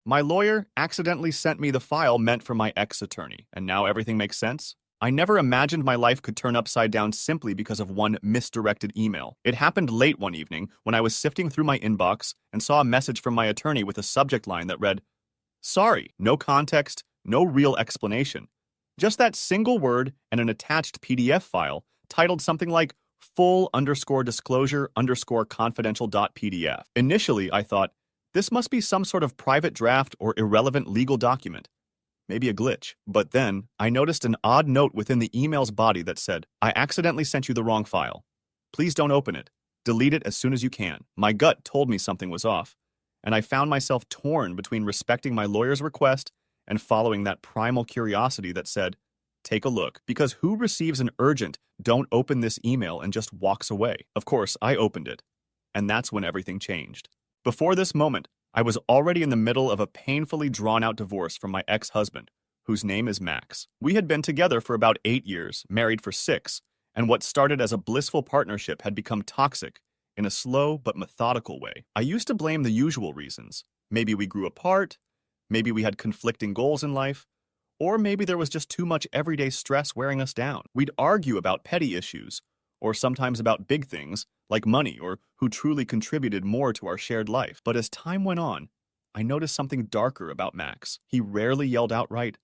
My lawyer accidentally sent me the file meant for my ex-attorney, and now everything makes sense? I never imagined my life could turn upside down simply because of one misdirected email. It happened late one evening when I was sifting through my inbox and saw a message from my attorney with a subject line that read, "Sorry, no context, no real explanation. Just that single word and an attached PDF file titled something like full underscore disclosure underscore confidential.pdf. Initially, I thought, this must be some sort of private draft or irrelevant legal document. Maybe a glitch. But then, I noticed an odd note within the email's body that said, I accidentally sent you the wrong file. Please don't open it. Delete it as soon as you can. My gut told me something was off, and I found myself torn between respecting my lawyer's request and following that primal curiosity that said, take a look, because who receives an urgent, don't open this email and just walks away? Of course, I opened it, and that's when everything changed. Before this moment, I was already in the middle of a painfully drawn-out divorce from my ex-husband, whose name is Max. We had been together for about 8 years, married for 6, and what started as a blissful partnership had become toxic in a slow but methodical way. I used to blame the usual reasons. Maybe we grew apart, maybe we had conflicting goals in life, or maybe there was just too much everyday stress wearing us down. We'd argue about petty issues, or sometimes about big things, like money or who truly contributed more to our shared life. But as time went on, I noticed something darker about Max. He rarely yelled outright.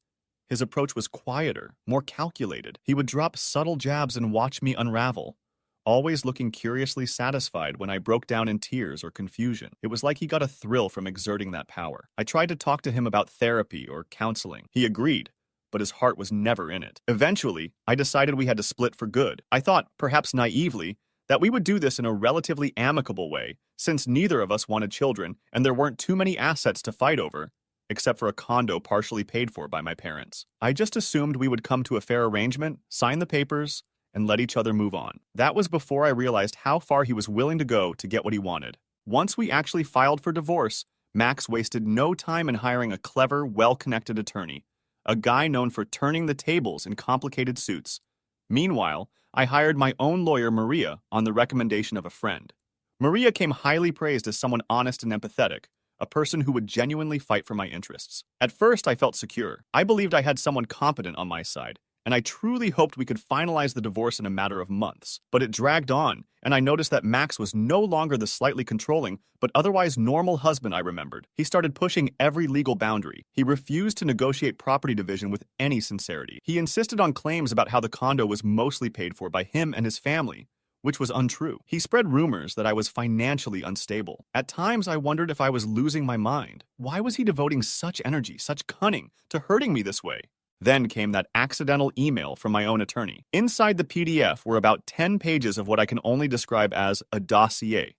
His approach was quieter, more calculated. He would drop subtle jabs and watch me unravel, always looking curiously satisfied when I broke down in tears or confusion. It was like he got a thrill from exerting that power. I tried to talk to him about therapy or counseling. He agreed, but his heart was never in it. Eventually, I decided we had to split for good. I thought, perhaps naively, that we would do this in a relatively amicable way, since neither of us wanted children and there weren't too many assets to fight over, except for a condo partially paid for by my parents. I just assumed we would come to a fair arrangement, sign the papers, and let each other move on. That was before I realized how far he was willing to go to get what he wanted. Once we actually filed for divorce, Max wasted no time in hiring a clever, well-connected attorney, a guy known for turning the tables in complicated suits. Meanwhile, I hired my own lawyer, Maria, on the recommendation of a friend. Maria came highly praised as someone honest and empathetic, a person who would genuinely fight for my interests. At first, I felt secure. I believed I had someone competent on my side, and I truly hoped we could finalize the divorce in a matter of months. But it dragged on, and I noticed that Max was no longer the slightly controlling, but otherwise normal husband I remembered. He started pushing every legal boundary. He refused to negotiate property division with any sincerity. He insisted on claims about how the condo was mostly paid for by him and his family, which was untrue. He spread rumors that I was financially unstable. At times, I wondered if I was losing my mind. Why was he devoting such energy, such cunning, to hurting me this way? Then came that accidental email from my own attorney. Inside the PDF were about 10 pages of what I can only describe as a dossier,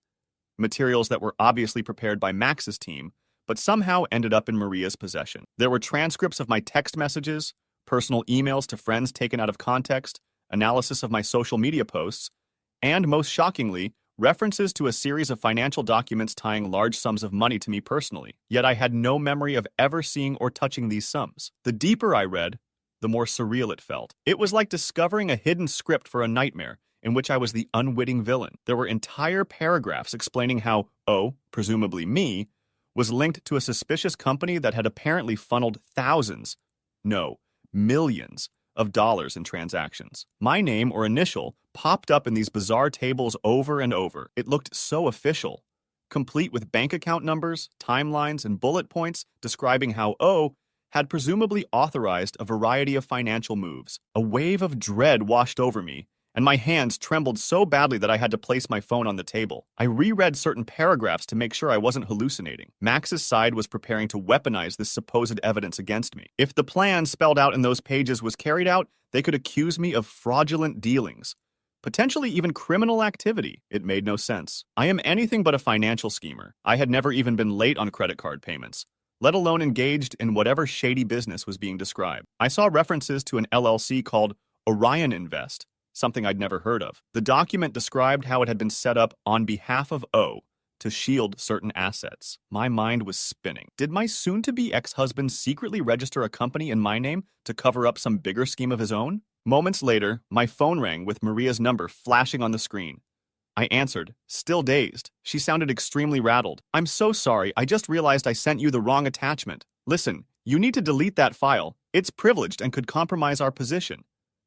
materials that were obviously prepared by Max's team, but somehow ended up in Maria's possession. There were transcripts of my text messages, personal emails to friends taken out of context, analysis of my social media posts, and most shockingly, references to a series of financial documents tying large sums of money to me personally. Yet I had no memory of ever seeing or touching these sums. The deeper I read, the more surreal it felt. It was like discovering a hidden script for a nightmare in which I was the unwitting villain. There were entire paragraphs explaining how O, presumably me, was linked to a suspicious company that had apparently funneled thousands, no, millions, of dollars in transactions. My name or initial popped up in these bizarre tables over and over. It looked so official, complete with bank account numbers, timelines, and bullet points describing how O had presumably authorized a variety of financial moves. A wave of dread washed over me, and my hands trembled so badly that I had to place my phone on the table. I reread certain paragraphs to make sure I wasn't hallucinating. Max's side was preparing to weaponize this supposed evidence against me. If the plan spelled out in those pages was carried out, they could accuse me of fraudulent dealings, potentially even criminal activity. It made no sense. I am anything but a financial schemer. I had never even been late on credit card payments, let alone engaged in whatever shady business was being described. I saw references to an LLC called Orion Invest, something I'd never heard of. The document described how it had been set up on behalf of O to shield certain assets. My mind was spinning. Did my soon-to-be ex-husband secretly register a company in my name to cover up some bigger scheme of his own? Moments later, my phone rang with Maria's number flashing on the screen. I answered, still dazed. She sounded extremely rattled. I'm so sorry, I just realized I sent you the wrong attachment. Listen, you need to delete that file. It's privileged and could compromise our position.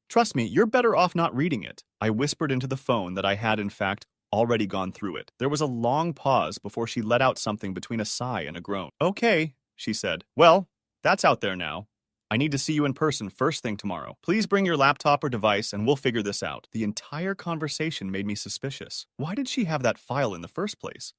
Trust me, you're better off not reading it. I whispered into the phone that I had, in fact, already gone through it. There was a long pause before she let out something between a sigh and a groan. Okay, she said. Well, that's out there now. I need to see you in person first thing tomorrow. Please bring your laptop or device and we'll figure this out. The entire conversation made me suspicious. Why did she have that file in the first place?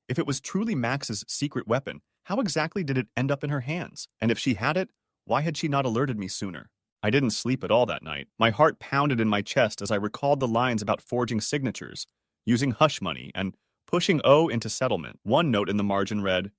If it was truly Max's secret weapon, how exactly did it end up in her hands? And if she had it, why had she not alerted me sooner? I didn't sleep at all that night. My heart pounded in my chest as I recalled the lines about forging signatures, using hush money, and pushing O into settlement. One note in the margin read,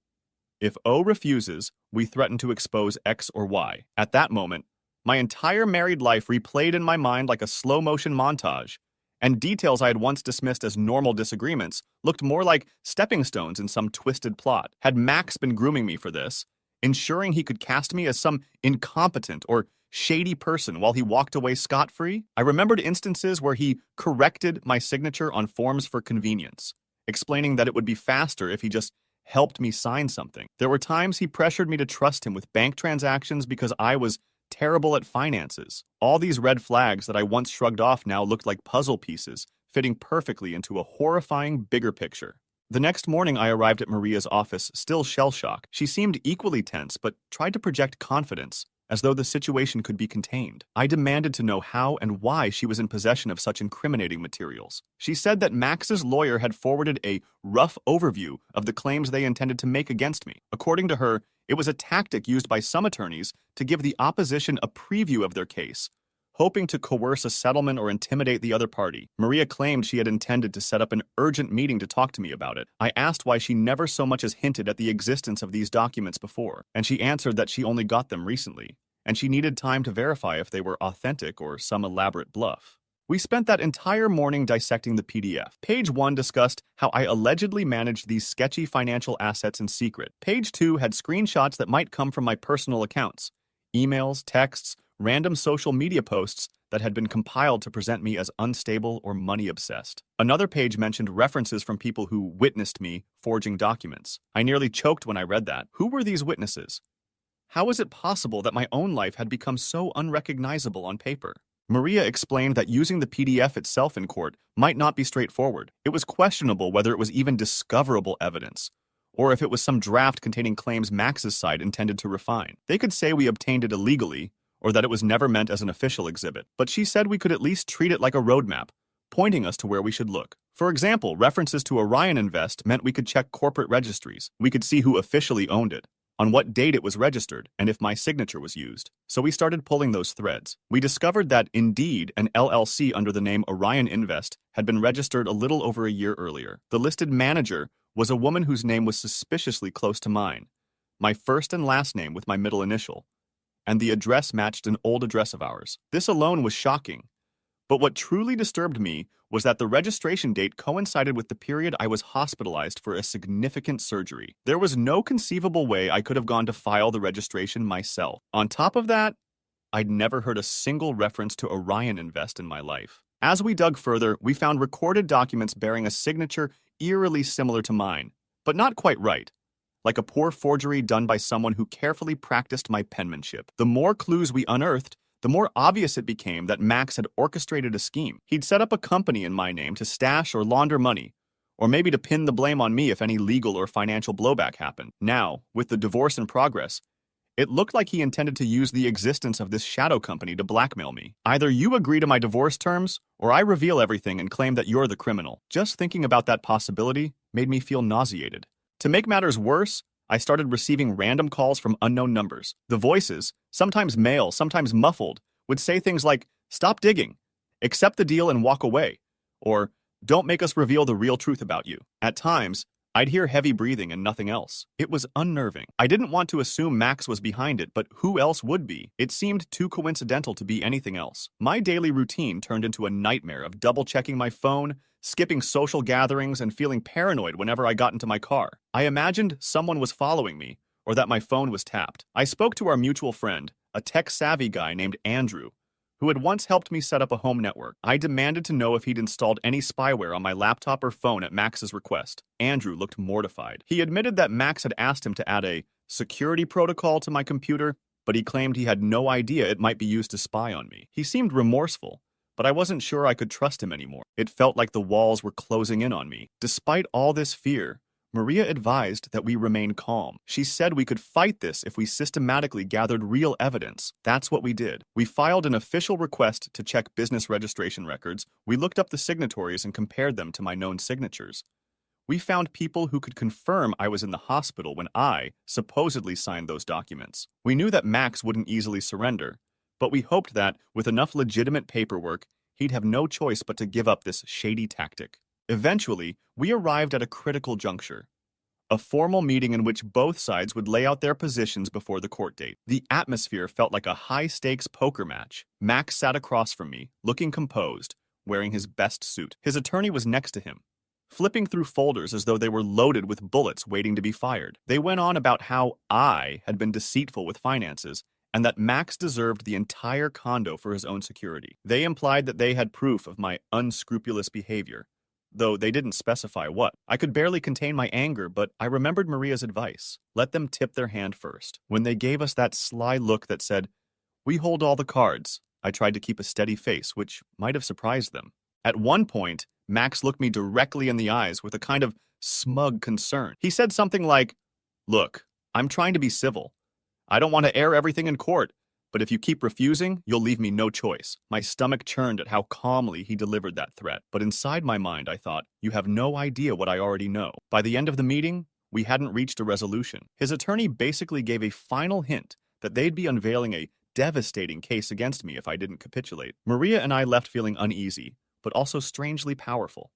if O refuses, we threaten to expose X or Y. At that moment, my entire married life replayed in my mind like a slow-motion montage, and details I had once dismissed as normal disagreements looked more like stepping stones in some twisted plot. Had Max been grooming me for this, ensuring he could cast me as some incompetent or shady person while he walked away scot-free? I remembered instances where he corrected my signature on forms for convenience, explaining that it would be faster if he just helped me sign something. There were times he pressured me to trust him with bank transactions because I was terrible at finances. All these red flags that I once shrugged off now looked like puzzle pieces, fitting perfectly into a horrifying bigger picture. The next morning I arrived at Maria's office, still shell-shocked. She seemed equally tense, but tried to project confidence, as though the situation could be contained. I demanded to know how and why she was in possession of such incriminating materials. She said that Max's lawyer had forwarded a rough overview of the claims they intended to make against me. According to her, it was a tactic used by some attorneys to give the opposition a preview of their case, hoping to coerce a settlement or intimidate the other party. Maria claimed she had intended to set up an urgent meeting to talk to me about it. I asked why she never so much as hinted at the existence of these documents before, and she answered that she only got them recently, and she needed time to verify if they were authentic or some elaborate bluff. We spent that entire morning dissecting the PDF. Page 1 discussed how I allegedly managed these sketchy financial assets in secret. Page 2 had screenshots that might come from my personal accounts, emails, texts, random social media posts that had been compiled to present me as unstable or money-obsessed. Another page mentioned references from people who witnessed me forging documents. I nearly choked when I read that. Who were these witnesses? How is it possible that my own life had become so unrecognizable on paper? Maria explained that using the PDF itself in court might not be straightforward. It was questionable whether it was even discoverable evidence, or if it was some draft containing claims Max's side intended to refine. They could say we obtained it illegally, or that it was never meant as an official exhibit, but she said we could at least treat it like a roadmap, pointing us to where we should look. For example, references to Orion Invest meant we could check corporate registries. We could see who officially owned it, on what date it was registered, and if my signature was used. So we started pulling those threads. We discovered that, indeed, an LLC under the name Orion Invest had been registered a little over a year earlier. The listed manager was a woman whose name was suspiciously close to mine, my first and last name with my middle initial, and the address matched an old address of ours. This alone was shocking. But what truly disturbed me was that the registration date coincided with the period I was hospitalized for a significant surgery. There was no conceivable way I could have gone to file the registration myself. On top of that, I'd never heard a single reference to Orion Invest in my life. As we dug further, we found recorded documents bearing a signature eerily similar to mine, but not quite right, like a poor forgery done by someone who carefully practiced my penmanship. The more clues we unearthed, the more obvious it became that Max had orchestrated a scheme. He'd set up a company in my name to stash or launder money, or maybe to pin the blame on me if any legal or financial blowback happened. Now, with the divorce in progress, it looked like he intended to use the existence of this shadow company to blackmail me. Either you agree to my divorce terms, or I reveal everything and claim that you're the criminal. Just thinking about that possibility made me feel nauseated. To make matters worse, I started receiving random calls from unknown numbers. The voices, sometimes male, sometimes muffled, would say things like, "Stop digging," "Accept the deal and walk away," or "Don't make us reveal the real truth about you." At times, I'd hear heavy breathing and nothing else. It was unnerving. I didn't want to assume Max was behind it, but who else would be? It seemed too coincidental to be anything else. My daily routine turned into a nightmare of double-checking my phone, skipping social gatherings, and feeling paranoid whenever I got into my car. I imagined someone was following me, or that my phone was tapped. I spoke to our mutual friend, a tech-savvy guy named Andrew, who had once helped me set up a home network. I demanded to know if he'd installed any spyware on my laptop or phone at Max's request. Andrew looked mortified. He admitted that Max had asked him to add a security protocol to my computer, but he claimed he had no idea it might be used to spy on me. He seemed remorseful, but I wasn't sure I could trust him anymore. It felt like the walls were closing in on me. Despite all this fear, Maria advised that we remain calm. She said we could fight this if we systematically gathered real evidence. That's what we did. We filed an official request to check business registration records. We looked up the signatories and compared them to my known signatures. We found people who could confirm I was in the hospital when I supposedly signed those documents. We knew that Max wouldn't easily surrender, but we hoped that, with enough legitimate paperwork, he'd have no choice but to give up this shady tactic. Eventually, we arrived at a critical juncture, a formal meeting in which both sides would lay out their positions before the court date. The atmosphere felt like a high-stakes poker match. Max sat across from me, looking composed, wearing his best suit. His attorney was next to him, flipping through folders as though they were loaded with bullets waiting to be fired. They went on about how I had been deceitful with finances and that Max deserved the entire condo for his own security. They implied that they had proof of my unscrupulous behavior, though they didn't specify what. I could barely contain my anger, but I remembered Maria's advice. Let them tip their hand first. When they gave us that sly look that said, "We hold all the cards," I tried to keep a steady face, which might have surprised them. At one point, Max looked me directly in the eyes with a kind of smug concern. He said something like, "Look, I'm trying to be civil. I don't want to air everything in court, but if you keep refusing, you'll leave me no choice." My stomach churned at how calmly he delivered that threat, but inside my mind I thought, you have no idea what I already know. By the end of the meeting, we hadn't reached a resolution. His attorney basically gave a final hint that they'd be unveiling a devastating case against me if I didn't capitulate. Maria and I left feeling uneasy, but also strangely powerful,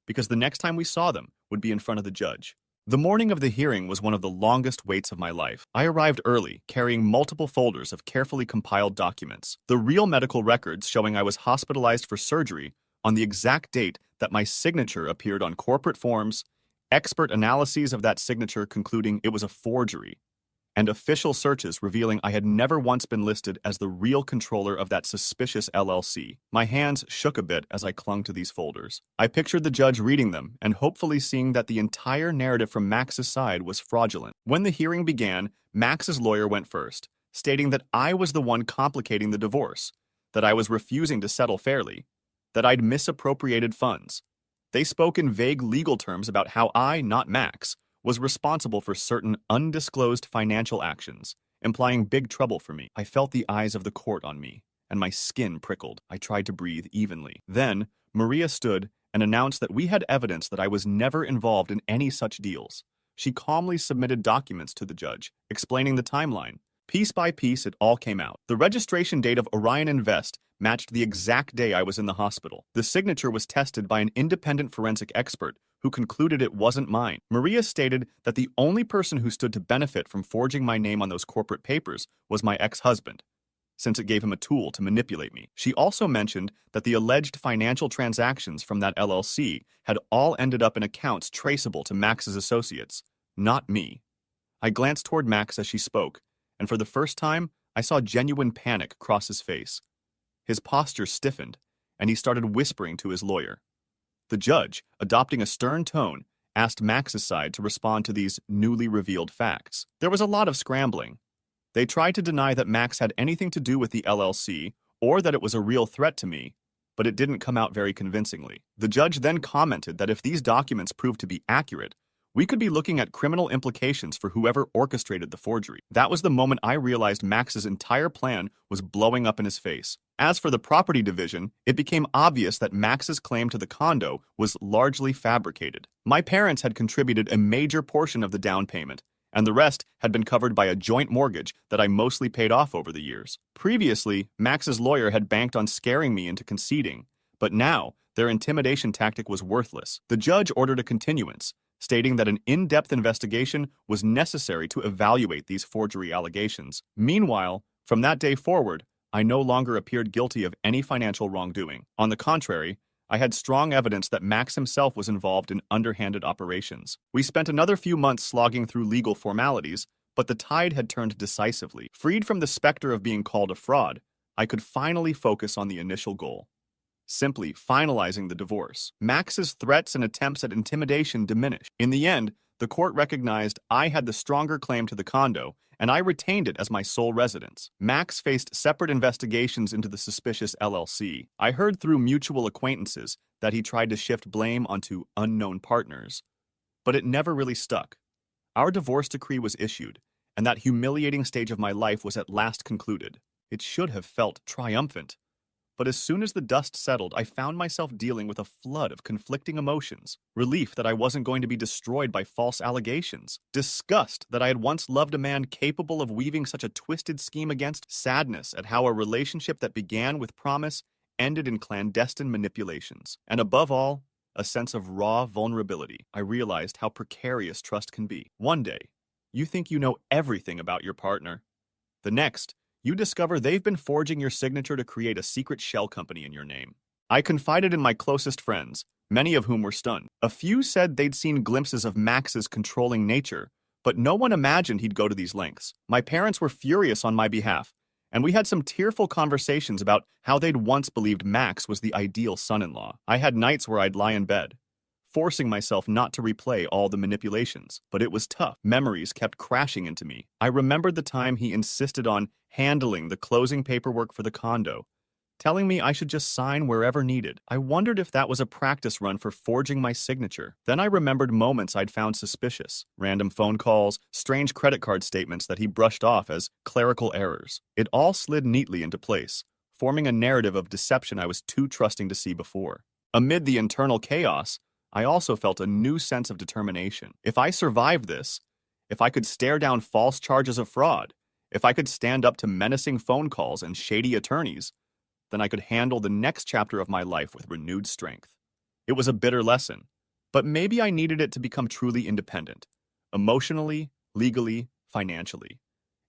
because the next time we saw them would be in front of the judge. The morning of the hearing was one of the longest waits of my life. I arrived early, carrying multiple folders of carefully compiled documents. The real medical records showing I was hospitalized for surgery on the exact date that my signature appeared on corporate forms, expert analyses of that signature concluding it was a forgery, and official searches revealing I had never once been listed as the real controller of that suspicious LLC. My hands shook a bit as I clung to these folders. I pictured the judge reading them and hopefully seeing that the entire narrative from Max's side was fraudulent. When the hearing began, Max's lawyer went first, stating that I was the one complicating the divorce, that I was refusing to settle fairly, that I'd misappropriated funds. They spoke in vague legal terms about how I, not Max, was responsible for certain undisclosed financial actions, implying big trouble for me. I felt the eyes of the court on me, and my skin prickled. I tried to breathe evenly. Then, Maria stood and announced that we had evidence that I was never involved in any such deals. She calmly submitted documents to the judge, explaining the timeline. Piece by piece, it all came out. The registration date of Orion Invest matched the exact day I was in the hospital. The signature was tested by an independent forensic expert who concluded it wasn't mine. Maria stated that the only person who stood to benefit from forging my name on those corporate papers was my ex-husband, since it gave him a tool to manipulate me. She also mentioned that the alleged financial transactions from that LLC had all ended up in accounts traceable to Max's associates, not me. I glanced toward Max as she spoke, and for the first time, I saw genuine panic cross his face. His posture stiffened, and he started whispering to his lawyer. The judge, adopting a stern tone, asked Max's side to respond to these newly revealed facts. There was a lot of scrambling. They tried to deny that Max had anything to do with the LLC or that it was a real threat to me, but it didn't come out very convincingly. The judge then commented that if these documents proved to be accurate, we could be looking at criminal implications for whoever orchestrated the forgery. That was the moment I realized Max's entire plan was blowing up in his face. As for the property division, it became obvious that Max's claim to the condo was largely fabricated. My parents had contributed a major portion of the down payment, and the rest had been covered by a joint mortgage that I mostly paid off over the years. Previously, Max's lawyer had banked on scaring me into conceding, but now their intimidation tactic was worthless. The judge ordered a continuance, stating that an in-depth investigation was necessary to evaluate these forgery allegations. Meanwhile, from that day forward, I no longer appeared guilty of any financial wrongdoing. On the contrary, I had strong evidence that Max himself was involved in underhanded operations. We spent another few months slogging through legal formalities, but the tide had turned decisively. Freed from the specter of being called a fraud, I could finally focus on the initial goal, simply finalizing the divorce. Max's threats and attempts at intimidation diminished. In the end, the court recognized I had the stronger claim to the condo, and I retained it as my sole residence. Max faced separate investigations into the suspicious LLC. I heard through mutual acquaintances that he tried to shift blame onto unknown partners, but it never really stuck. Our divorce decree was issued, and that humiliating stage of my life was at last concluded. It should have felt triumphant. But as soon as the dust settled, I found myself dealing with a flood of conflicting emotions. Relief that I wasn't going to be destroyed by false allegations. Disgust that I had once loved a man capable of weaving such a twisted scheme against. Sadness at how a relationship that began with promise ended in clandestine manipulations. And above all, a sense of raw vulnerability. I realized how precarious trust can be. One day, you think you know everything about your partner. The next, you discover they've been forging your signature to create a secret shell company in your name. I confided in my closest friends, many of whom were stunned. A few said they'd seen glimpses of Max's controlling nature, but no one imagined he'd go to these lengths. My parents were furious on my behalf, and we had some tearful conversations about how they'd once believed Max was the ideal son-in-law. I had nights where I'd lie in bed, forcing myself not to replay all the manipulations. But it was tough. Memories kept crashing into me. I remembered the time he insisted on handling the closing paperwork for the condo, telling me I should just sign wherever needed. I wondered if that was a practice run for forging my signature. Then I remembered moments I'd found suspicious. Random phone calls, strange credit card statements that he brushed off as clerical errors. It all slid neatly into place, forming a narrative of deception I was too trusting to see before. Amid the internal chaos, I also felt a new sense of determination. If I survived this, if I could stare down false charges of fraud, if I could stand up to menacing phone calls and shady attorneys, then I could handle the next chapter of my life with renewed strength. It was a bitter lesson, but maybe I needed it to become truly independent, emotionally, legally, financially.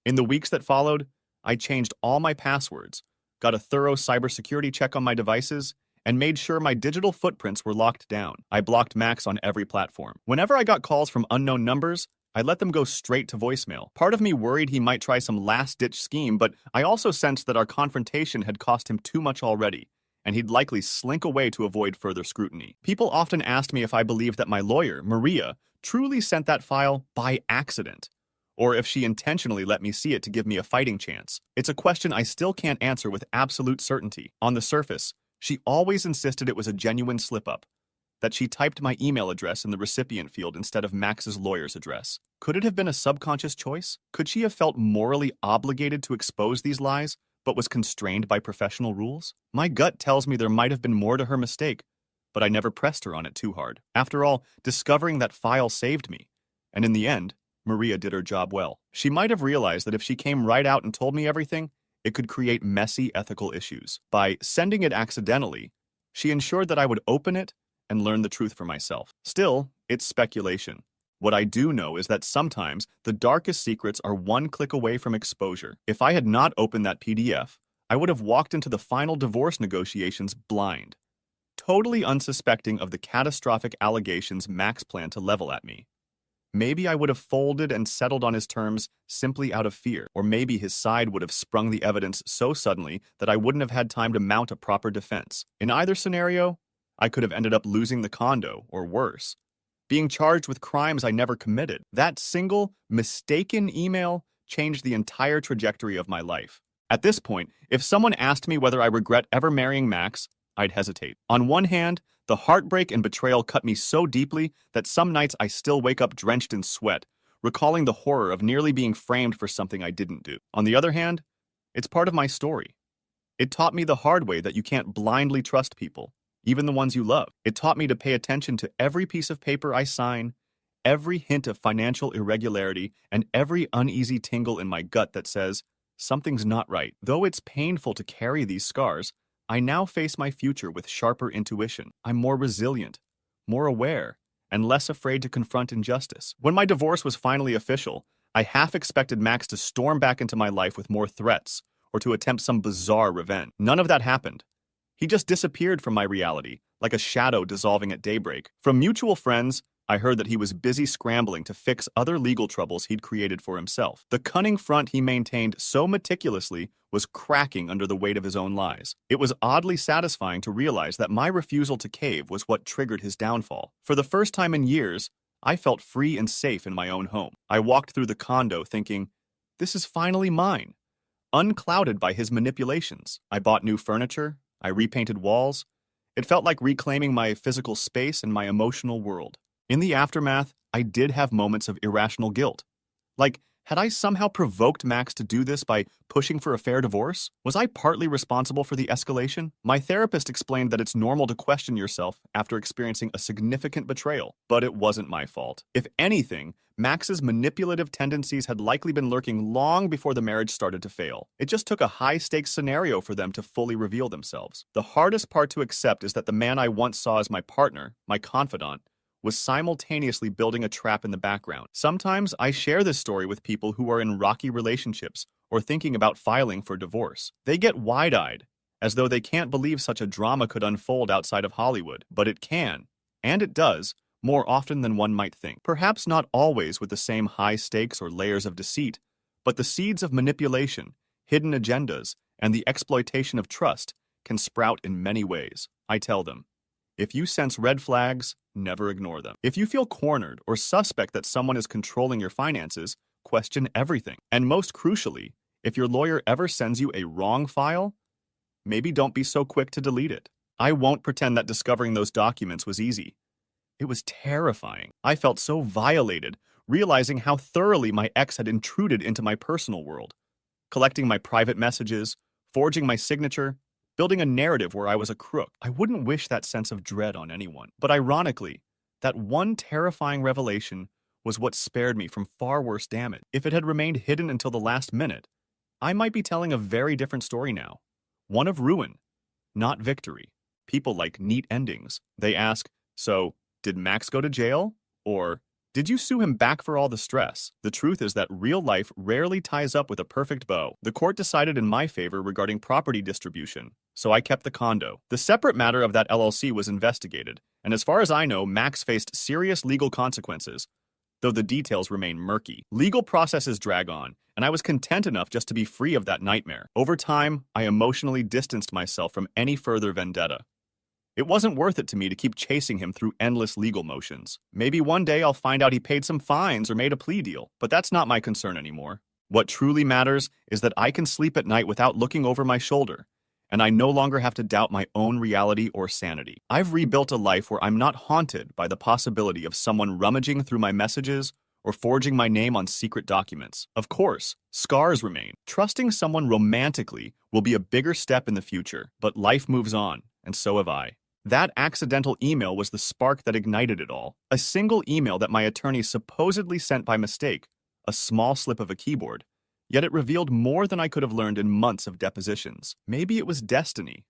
In the weeks that followed, I changed all my passwords, got a thorough cybersecurity check on my devices, and made sure my digital footprints were locked down. I blocked Max on every platform. Whenever I got calls from unknown numbers, I let them go straight to voicemail. Part of me worried he might try some last-ditch scheme, but I also sensed that our confrontation had cost him too much already, and he'd likely slink away to avoid further scrutiny. People often asked me if I believed that my lawyer, Maria, truly sent that file by accident, or if she intentionally let me see it to give me a fighting chance. It's a question I still can't answer with absolute certainty. On the surface, she always insisted it was a genuine slip-up, that she typed my email address in the recipient field instead of Max's lawyer's address. Could it have been a subconscious choice? Could she have felt morally obligated to expose these lies, but was constrained by professional rules? My gut tells me there might have been more to her mistake, but I never pressed her on it too hard. After all, discovering that file saved me, and in the end, Maria did her job well. She might have realized that if she came right out and told me everything, it could create messy ethical issues. By sending it accidentally, she ensured that I would open it and learn the truth for myself. Still, it's speculation. What I do know is that sometimes the darkest secrets are one click away from exposure. If I had not opened that PDF, I would have walked into the final divorce negotiations blind, totally unsuspecting of the catastrophic allegations Max planned to level at me. Maybe I would have folded and settled on his terms simply out of fear, or maybe his side would have sprung the evidence so suddenly that I wouldn't have had time to mount a proper defense. In either scenario, I could have ended up losing the condo, or worse, being charged with crimes I never committed. That single, mistaken email changed the entire trajectory of my life. At this point, if someone asked me whether I regret ever marrying Max, I'd hesitate. On one hand, the heartbreak and betrayal cut me so deeply that some nights I still wake up drenched in sweat, recalling the horror of nearly being framed for something I didn't do. On the other hand, it's part of my story. It taught me the hard way that you can't blindly trust people, even the ones you love. It taught me to pay attention to every piece of paper I sign, every hint of financial irregularity, and every uneasy tingle in my gut that says, something's not right. Though it's painful to carry these scars, I now face my future with sharper intuition. I'm more resilient, more aware, and less afraid to confront injustice. When my divorce was finally official, I half expected Max to storm back into my life with more threats or to attempt some bizarre revenge. None of that happened. He just disappeared from my reality, like a shadow dissolving at daybreak. From mutual friends, I heard that he was busy scrambling to fix other legal troubles he'd created for himself. The cunning front he maintained so meticulously was cracking under the weight of his own lies. It was oddly satisfying to realize that my refusal to cave was what triggered his downfall. For the first time in years, I felt free and safe in my own home. I walked through the condo thinking, this is finally mine, unclouded by his manipulations. I bought new furniture. I repainted walls. It felt like reclaiming my physical space and my emotional world. In the aftermath, I did have moments of irrational guilt. Like, had I somehow provoked Max to do this by pushing for a fair divorce? Was I partly responsible for the escalation? My therapist explained that it's normal to question yourself after experiencing a significant betrayal, but it wasn't my fault. If anything, Max's manipulative tendencies had likely been lurking long before the marriage started to fail. It just took a high-stakes scenario for them to fully reveal themselves. The hardest part to accept is that the man I once saw as my partner, my confidant, was simultaneously building a trap in the background. Sometimes I share this story with people who are in rocky relationships or thinking about filing for divorce. They get wide-eyed, as though they can't believe such a drama could unfold outside of Hollywood. But it can, and it does, more often than one might think. Perhaps not always with the same high stakes or layers of deceit, but the seeds of manipulation, hidden agendas, and the exploitation of trust can sprout in many ways. I tell them, if you sense red flags, never ignore them. If you feel cornered or suspect that someone is controlling your finances, question everything. And most crucially, if your lawyer ever sends you a wrong file, maybe don't be so quick to delete it. I won't pretend that discovering those documents was easy. It was terrifying. I felt so violated, realizing how thoroughly my ex had intruded into my personal world, collecting my private messages, forging my signature, building a narrative where I was a crook. I wouldn't wish that sense of dread on anyone. But ironically, that one terrifying revelation was what spared me from far worse damage. If it had remained hidden until the last minute, I might be telling a very different story now. One of ruin, not victory. People like neat endings. They ask, so, did Max go to jail? Or, did you sue him back for all the stress? The truth is that real life rarely ties up with a perfect bow. The court decided in my favor regarding property distribution, so I kept the condo. The separate matter of that LLC was investigated, and as far as I know, Max faced serious legal consequences, though the details remain murky. Legal processes drag on, and I was content enough just to be free of that nightmare. Over time, I emotionally distanced myself from any further vendetta. It wasn't worth it to me to keep chasing him through endless legal motions. Maybe one day I'll find out he paid some fines or made a plea deal, but that's not my concern anymore. What truly matters is that I can sleep at night without looking over my shoulder, and I no longer have to doubt my own reality or sanity. I've rebuilt a life where I'm not haunted by the possibility of someone rummaging through my messages or forging my name on secret documents. Of course, scars remain. Trusting someone romantically will be a bigger step in the future, but life moves on, and so have I. That accidental email was the spark that ignited it all. A single email that my attorney supposedly sent by mistake, a small slip of a keyboard, yet it revealed more than I could have learned in months of depositions. Maybe it was destiny,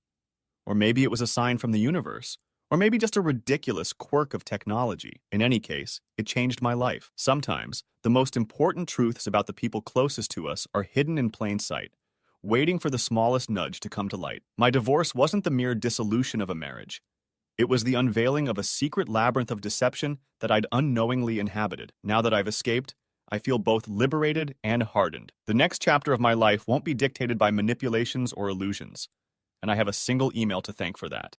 or maybe it was a sign from the universe, or maybe just a ridiculous quirk of technology. In any case, it changed my life. Sometimes, the most important truths about the people closest to us are hidden in plain sight, waiting for the smallest nudge to come to light. My divorce wasn't the mere dissolution of a marriage. It was the unveiling of a secret labyrinth of deception that I'd unknowingly inhabited. Now that I've escaped, I feel both liberated and hardened. The next chapter of my life won't be dictated by manipulations or illusions, and I have a single email to thank for that.